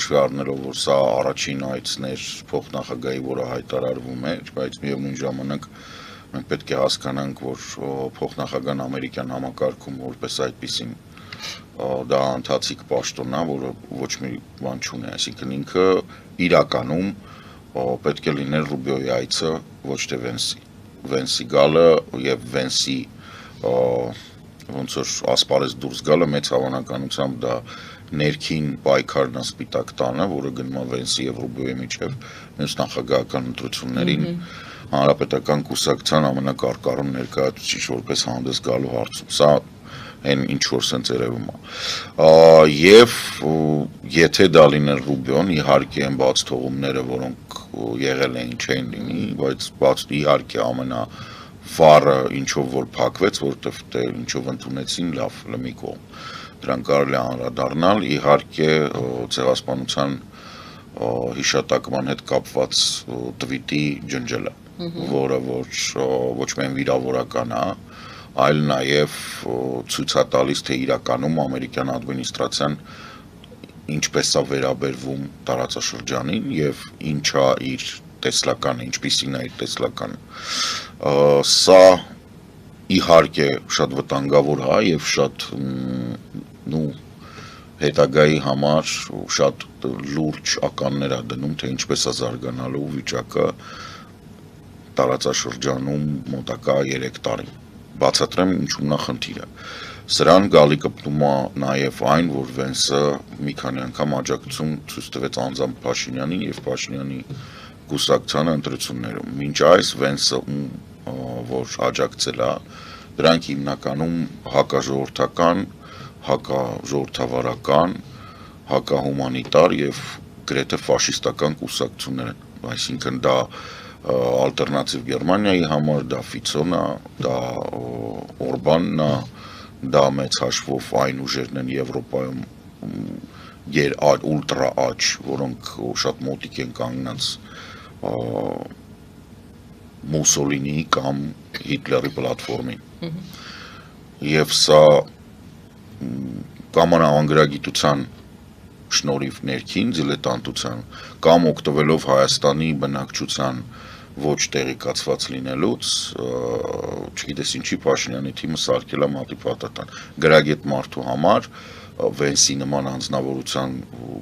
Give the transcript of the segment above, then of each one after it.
հաշվի առնելով, որ սա առաջին այցն էր փոխնախագահի, որը հայտարարվում էր, բայց միևնույն ժամանակ մենք պետք է հասկանանք, որ փոխնախագահան ամերիկյան համակարգում որպես այդպիսին դա ընթացիկ պաշտոն է, որը ոչ մի բան չունի, այսինքն ինքը իրականում պետք է լիներ Ռուբիոյի այցը, ոչ թե Վենսի գալը եւ Վենսի ոնց որ ասպարեզ դուրս գալը մեծ հավանականությամբ դա ներքին պայքարն է սպիտակ տանը, որը գնում է Վենսի եւ Ռուբիոյի միջեւ մյուս նախագահական ընտրություններին հանրապետական կուսակցության ամենակարկառուն ներկայացուցիչ որպես հանդես գալու հարցում։ Սա այն ինչ որ սենց երևում է։ Եվ եթե դա լիներ Ռուբիոն, իհարկե այն բաց թողումները, որոնք եղել էին չեն լինի, բայց բաց իհարկե ամենավառը ինչով որ փակվեց, որովհետև դե ինչով ընդունեցին լավ լմի կողմ։ Դրան կարելի է անդրադառնալ, իհարկե ցեղասպանության հիշատակման հետ կապված տվիտի ջնջելը, որը ոչ միայն վիրավորական է, այլ նաև ցույց է տալիս, թե իրականում ամերիկյան ադմինիստրացիան ինչպես է վերաբերվում տարածաշրջանին եւ ինչա իր տեսլականը, ինչպիսին է իր տեսլականը։ Սա իհարկե շատ վտանգավոր է եւ շատ հետագայի համար շատ լուրջ ականներ է դնում, թե ինչպես է զարգանալու վիճակը տարածաշրջանում մոտակա 3 տարին։ Բացատրեմ ինչու՞մն է խնդիրը։ Սրան գալի կպտում է նաև այն, որ Վենսը մի քանի անգամ աջակցություն ցույց տվեց անձամբ Փաշինյանին եւ Փաշինյանի կուսակցությանը ընտրություններում։ Մինչ այս Վենսը որ աջակցել է, դրանք հիմնականում հակաժողովրդական, հակաժողովրդավարական, հակահումանիտար եւ գրեթե ֆաշիստական կուսակցություններ են, այսինքն դա ալտերնատիվ Գերմանիայի համար, դա Ֆիցոնն է, դա Օրբանն է, դա մեծ հաշվով այն ուժերն են Եվրոպայում ուլտրա աջ, որոնք շատ մոտիկ են կանգնած Մուսոլինիի կամ Հիտլերի պլատֆորմին։ Եվ սա կամ անհանգրագիտության շնորհիվ ներքին դիլետանտության կամ օգտվելով Հայաստանի բնակչության ոչ տեղեկացված լինելուց, չգիտես ինչի Փաշինյանի թիմը սարքել է մատի պատատան։ Գրագետ մարդու համար Վենսի նման անձնավորության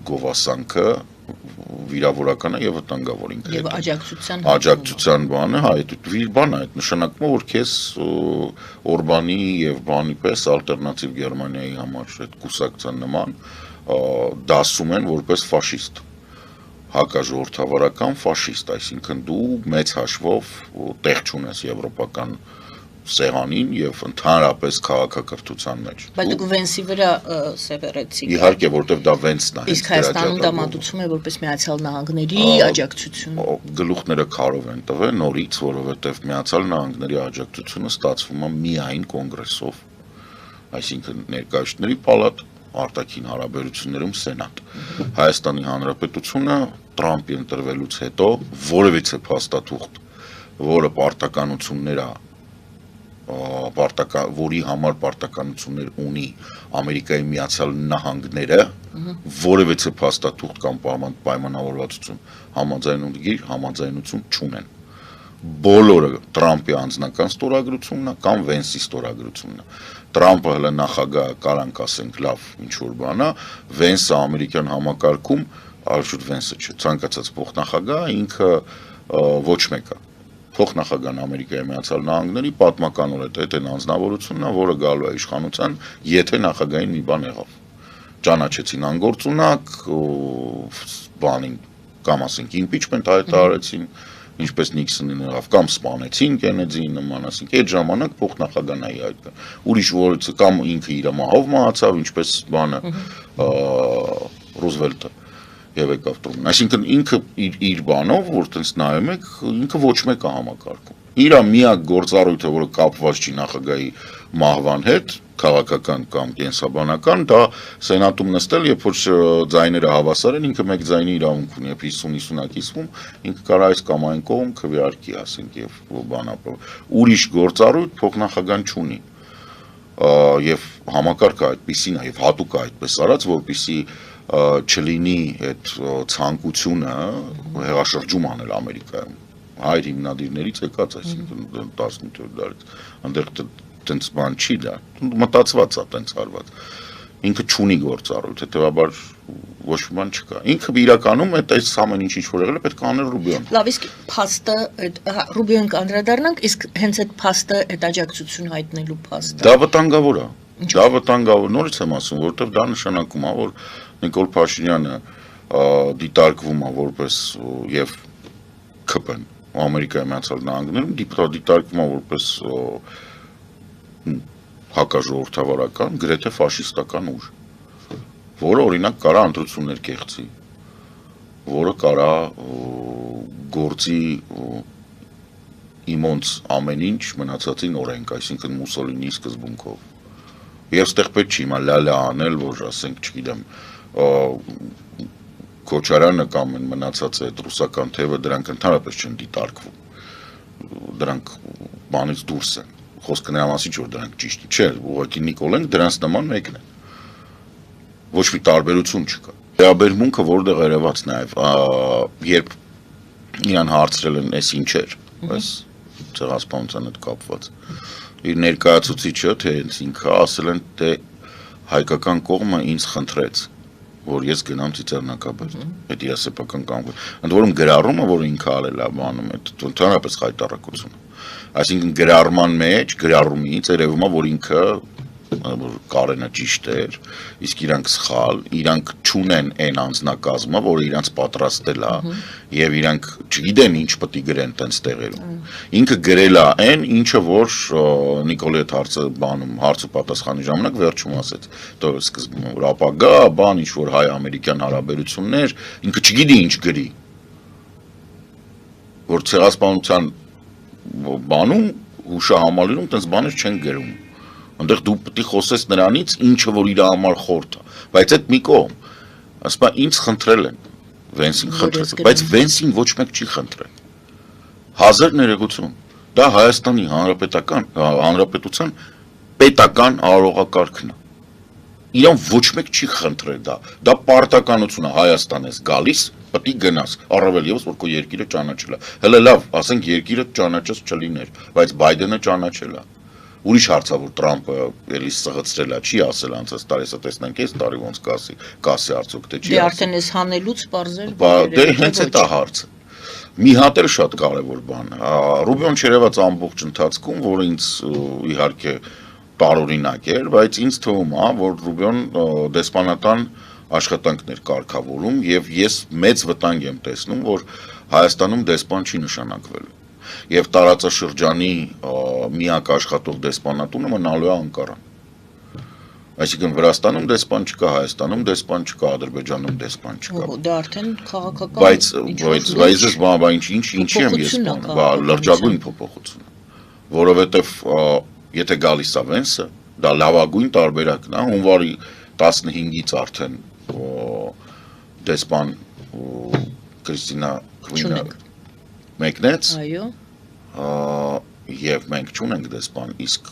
գովասանքը վիրավորական է եւ վտանգավոր ինքը։ Եվ աջակցության բանը, հա, բան է, այդ նշանակում է, որ քեզ Օրբանի եւ բանի պես ալտերնատիվ Գերմանիայի համար այդ կուսակցության նման դասում են որպես ֆաշիստ, հակաժողովրդավարական ֆաշիստ, այսինքն դու մեծ հաշվով տեղ չունես եվրոպական սեղանին եւ ընդհանրապես քաղաքակրթության մեջ։ Բայց դուք Վենսի վրա սևեռեցիք։ Իհարկե, որտեվ դա Վենսն է։ Իսկ Հայաստանում դա մատուցում է որպես Միացյալ Նահանգների աջակցություն։ Գլուխները քարով են տվել նորից, որովհետեւ Միացյալ Նահանգների աջակցությունը ստացվում է միայն կոնգրեսով, այսինքն ներկայացուցիչների պալատ, արտաքին հարաբերություններում սենատ։ Հայաստանի Հանրապետությունը Տրամպի ընտրվելուց հետո որևիցե փաստաթուղթ, որը պարտականություններ է որի համար պարտականություններ ունի Ամերիկայի Միացյալ Նահանգները, որևիցե փաստաթուղթ կամ պայմանավորվածություն համաձայնություն չունեն։ Բոլորը Տրամպի անձնական ստորագրությունն է կամ Վենսի ստորագրությունն է։ Տրամպը հələ նախագահ կարանք ասենք լավ ինչ որ բան է, Վենսը ամերիկյան համակարգում, արժույթ Վենսը չէ, ցանկացած փոխնախագահ ինքը ոչ մեկը փոխնախագահան Ամերիկայի Միացյալ Նահանգների պատմական օրենքով այն անձնավորությունն է, որը գալու է իշխանության, եթե նախագահին մի բան եղավ։ Ճանաչեցին անգործունակ, բանին կամ ասենք impeachment հայտարարեցին, ինչպես Նիքսոնին եղավ, կամ սպանեցին Կենեդիին նման, ասենք այդ ժամանակ փոխնախագահն է այդ։ Ուրիշ որից կամ ինքը իր մահով մահացավ, ինչպես բանը Ռուզվելտը եւ եկավ տուն։ Այսինքն ինքը իր բանով, որ տենց նայում եք, ինքը ոչ մեկ է համակարգում։ Իր միակ գործառույթը, որը կապված չի նախագահի մահվան հետ, քաղաքական կամ կենսաբանական, դա սենատում նստել, երբ որ ձայները հավասար են, ինքը մեկ ձայնի իրավունք ունի, երբ 50-50-ա կիսվում, ինքը կարող է այս կամ այն կողմ քվեարկի, ասենք, եւ բանապ։ Ուրիշ գործառույթ փոխնախագահան չունի։ եւ համակարգը այդպեսին է եւ հատուկ է այդպես արած, որպեսզի չլինի այդ ցանկությունը հեղաշրջում անել Ամերիկայում։ Հայր հիմնադիրներից եկած, այսինքն 18-րդ դարից։ Այնտեղ տենց բան չի դա։ Մտածված է տենց արված։ Ինքը չունի գործառույթ, հետեւաբար ոչ մի բան չկա։ Ինքը իրականում այս ամեն ինչ որ եղել է պետք է անել Ռուբիոն։ Լավ, իսկ փաստը Ռուբիոն կանդրադառնանք, իսկ հենց այդ փաստը, այդ աջակցություն հայտնելու փաստը։ Դա վտանգավոր է։ Դա վտանգավոր, նորից եմ ասում, որովհետև դա նշանակում է, որ Նիկոլ Փաշինյանը դիտարկվում է որպես եւ ԿՊ-ն, Ամերիկայի Միացյալ Նահանգներում դիտարկվում է որպես հակաժողովրդավարական, գրեթե ֆաշիստական ուժ, որը օրինակ կարա ընտրություններ կեղծի, որը կարա գործի իմոնց ամեն ինչ մնացածին օրենք, այսինքն Մուսոլինիի սկզբունքով։ Եվ ստեղ պետք չի հիմա լալա անել, որ ասենք, չգիտեմ, Քոչարյանը կամ մնացած այդ ռուսական թևը դրանք ընդհանրապես չեն դիտարկվում։ Դրանք բանից դուրս են։ Խոսքը նրա մասին չէ, որ դրանք ճիշտ չէ, ուղղակի Նիկոլեն դրանց նման մեկն է։ Ոչ մի տարբերություն չկա։ Վերաբերմունքը որտեղ երևաց նաև, երբ իրան հարցրել են, էս ինչ էր, այս ցեղասպանության հետ կապված։ Իր ներկայացուցիչը, թե ինքը ասել են, թե հայկական կողմը ինձ խնդրեց, որ ես գնամ ծիծեռնակաբեր, այդ իր սեփական կամքը։ Ընդ որում գրառումը, որ ինքը արել է բանում, այդ ընդհանրապես խայտառակություն։ Այսինքն գրառման մեջ, գրառումից երևում է, որ ինքը որ Կարենը ճիշտ էր, իսկ իրանք սխալ, իրանք չունեն այն անձնակազմը, որը իրանք պատրաստել է, եւ իրանք չգիտեն ինչ պետք է գրեն տենց տեղերում։ Ինքը գրել է այն, ինչը որ Նիկոլի հետ հարցը պատասխանի ժամանակ վերջում ասեց, դա սկզբում որ ապագա, բան ինչ որ հայ-ամերիկյան հարաբերություններ, ինքը չգիտի ինչ գրի։ Որ ցեղասպանության բանում հուշահամալիրում տենց բաներ չեն գրում։ Այնտեղ դու պետք է խոսես նրանից, ինչը որ իր համար խորտ է, բայց այդ մի կողմ, ասում է ինձ խնդրել են, Վենսին խնդրել, բայց Վենսին ոչ մեկ չի խնդրել։ Հազար ներողություն, դա Հայաստանի Հանրապետության պետական արարողակարգն է։ Իրան ոչ մեկ չի խնդրել դա պարտականություն է, Հայաստան ես գալիս, պետք է գնաս, առավել եւս որ քո երկիրը ճանաչել է։ Հələ լավ, ասենք երկիրը ճանաչած չլիներ, բայց Բայդենը ճանաչել է։ Ուրիշ հարց է, որ Տրամպը էլի սղծրել է, չի ասել անցած տարի, սա տեսնենք այս տարի ոնց կասի արդյոք թե չի։ Դե արդեն էս հանելուց բարձր։ Դե հենց այդ է հարցը։ Մի հատ էլ շատ կարևոր բան է։ Ռուբիոն չերևաց ամբողջ ընթացքում, որ ինձ իհարկե տարօրինակ էր, բայց ինձ թվում է, որ Ռուբիոն դեսպանատան աշխատանքներ կարգավորում եւ ես մեծ վտանգ եմ տեսնում, որ Հայաստանում դեսպան չի նշանակվել։ Եվ տարածաշրջանի միակ աշխատող դեսպանատունը մնալու է Անկարան։ Այսինքն Վրաստանում դեսպան չկա, Հայաստանում դեսպան չկա, Ադրբեջանում դեսպան չկա։ Դա արդեն քաղաքական։ Բայց ինչի եմ ես բան, լրջագույն փոփոխություն։ Որովհետև եթե գալիս է Վենսը, դա լավագույն տարբերակն է, հունվարի 15-ից արդեն դեսպան Կրիստինա Քվինը մեկնեց։ Այո։ Եվ մենք չունենք դեսպան, իսկ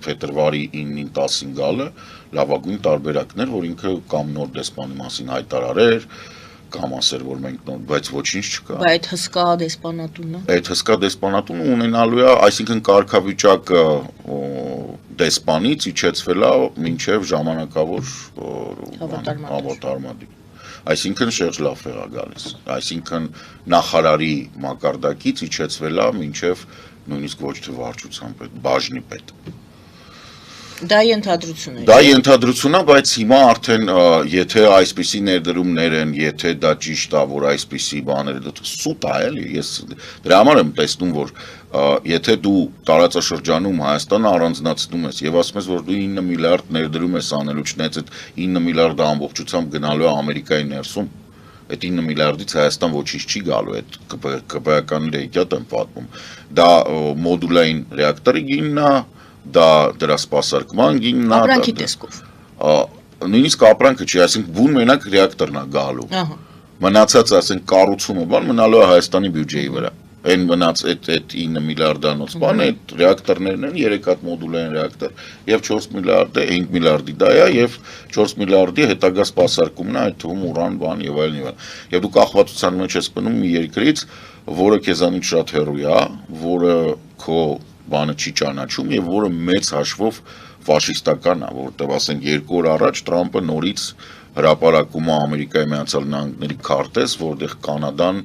փետրվարի 9-ին 10-ին գալը լավագույն տարբերակներ, որ ինքը կամ նոր դեսպանի մասին հայտարարեր, կամ ասեր, որ մենք նոր, բայց ոչինչ չկա։ Բայց այդ հսկա դեսպանատունը։ Այդ հսկա դեսպանատունը ունենալու է, այսինքն կարգավիճակը դեսպանից իջեցվել է մինչև ժամանակավոր հավատարմադիր։ Այսինքն շեղջ լավ եղա գալիս, այսինքն նախարարի մակարդակից իջեցվել է մինչև նույնիսկ ոչ թե վարչության պետ, բաժնի պետ։ Դա ենթադրություն է։ Դա ենթադրություն է, բայց հիմա արդեն եթե այսպիսի ներդրումներ են, եթե դա ճիշտ է, որ այսպիսի բաները սուտ է, էլի, ես դրա համար եմ տեսնում, որ եթե դու տարածաշրջանում Հայաստանը առանձնացնում ես եւ ասում ես, որ դու 9 միլիարդ ներդրում ես անելու, չնայած այդ 9 միլիարդը ամբողջությամբ գնալու է Ամերիկայի ներսում, այդ 9 միլիարդից Հայաստան ոչինչ չի գալու, այդ ԿՊ-ականների հետիատ եմ պատմում։ Դա մոդուլային ռեակտորի գինն է, դա դրա սպասարկման գինն է, ապրանքի տեսքով։ Նույնիսկ ապրանքը չի, այսինքն բուն մենակ ռեակտորն է գալու։ Ահա։ Մնացած ասենք կառուցումը բան մնալու է Հայաստանի բյուջեի վրա։ Այն մնաց այդ 9 միլիարդանոց բան, այդ ռեակտորներն են, 3 հատ մոդուլային ռեակտոր, եւ 4 միլիարդը 5 միլիարդի դա է, եւ 4 միլիարդի հետագա սպասարկումն է, այդ թվում ուրան բան եւ այլն եւ այլն։ Եվ դու կախվածության մեջ ես մնում մի երկրից, որը քեզանից շատ հեռու է, որը քո բանը չի ճանաչում եւ որը մեծ հաշվով ֆաշիստական է, որտեղ ասենք 2 օր առաջ Թրամփը նորից հրապարակում է Ամերիկայի Միացյալ Նահանգների քարտեզ, որտեղ Կանադան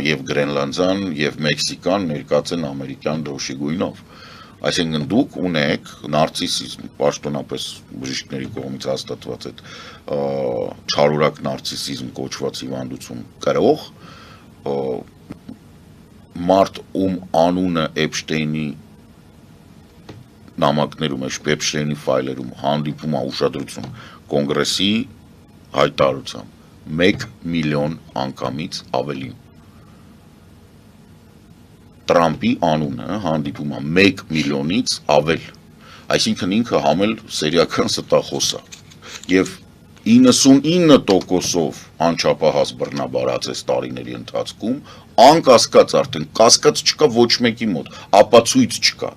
եւ Գրենլանդիան եւ Մեքսիկան ներկած են ամերիկյան դրոշի գույնով։ Այսինքն դուք ունեք նարցիսիզմ, պաշտոնապես բժիշկների կողմից հաստատված այդ չարորակ նարցիսիզմ կոչված հիվանդություն կրող մարդ անունը Էփշտեյնի նամակներում, Էփշտեյնի ֆայլերում հանդիպում է ուշադրություն կոնգրեսի հայտարարությամբ 1 միլիոն անգամից ավելի։ Տրամպի անունը հանդիպում է 1 միլիոնից ավել, այսինքն ինքը համել սերիական ստախոս է եւ 99%-ով անչափահաս բռնաբարած այս տարիների ընթացքում անկասկած արդեն կասկած չկա ոչ մեկի մոտ, ապացույց չկա,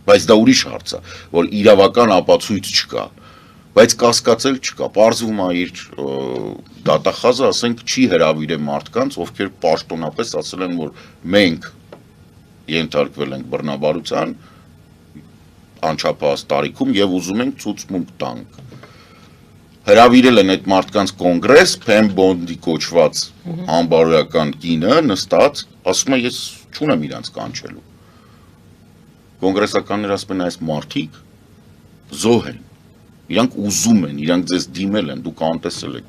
բայց դա ուրիշ հարց է, որ իրավական ապացույց չկա, բայց կասկածել չկա, պարզվում է իր դատախազը, ասենք, չի հրավիրել մարդկանց, ովքեր պաշտոնապես ասել են, որ մենք ենթարկվել ենք բռնաբարության անչափահաս տարիքում եւ ուզում ենք ցուցմունք տանք։ Հրավիրել են այդ մարդկանց կոնգրես, Փեմ Բոնդի կոչված անբարոյական կինը նստած, ասում է ես չունեմ իրանց կանչելու։ Կոնգրեսականները ասում են այս մարդիկ զոհ են, իրանք ուզում են, իրանք ձեզ դիմել են, դուք անտեսել եք,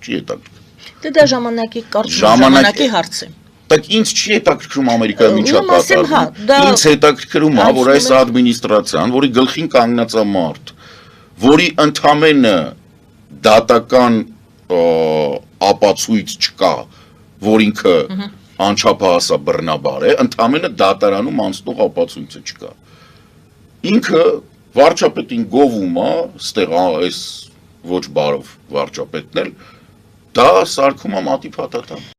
չի հետաքրքրում։ Դա ժամանակի կարծում ժամանակի հարց է։ Բայց ինձ չի հետաքրքրում Ամերիկայում ինչա կատարվում։ Ինձ հետաքրքրում է, որ այս ադմինիստրացիան, որի գլխին կանգնած է մարդ, որի ընդամենը դատական ապացույց չկա, որ ինքը անչափահասա բռնաբար է, ընդամենը դատարանում անցնող ապացույցը չկա։ Ինքը վարչապետին գովում է, ստեղ այս ոչ բարով վարչապետն էլ, դա սարքում է մատի փաթաթան։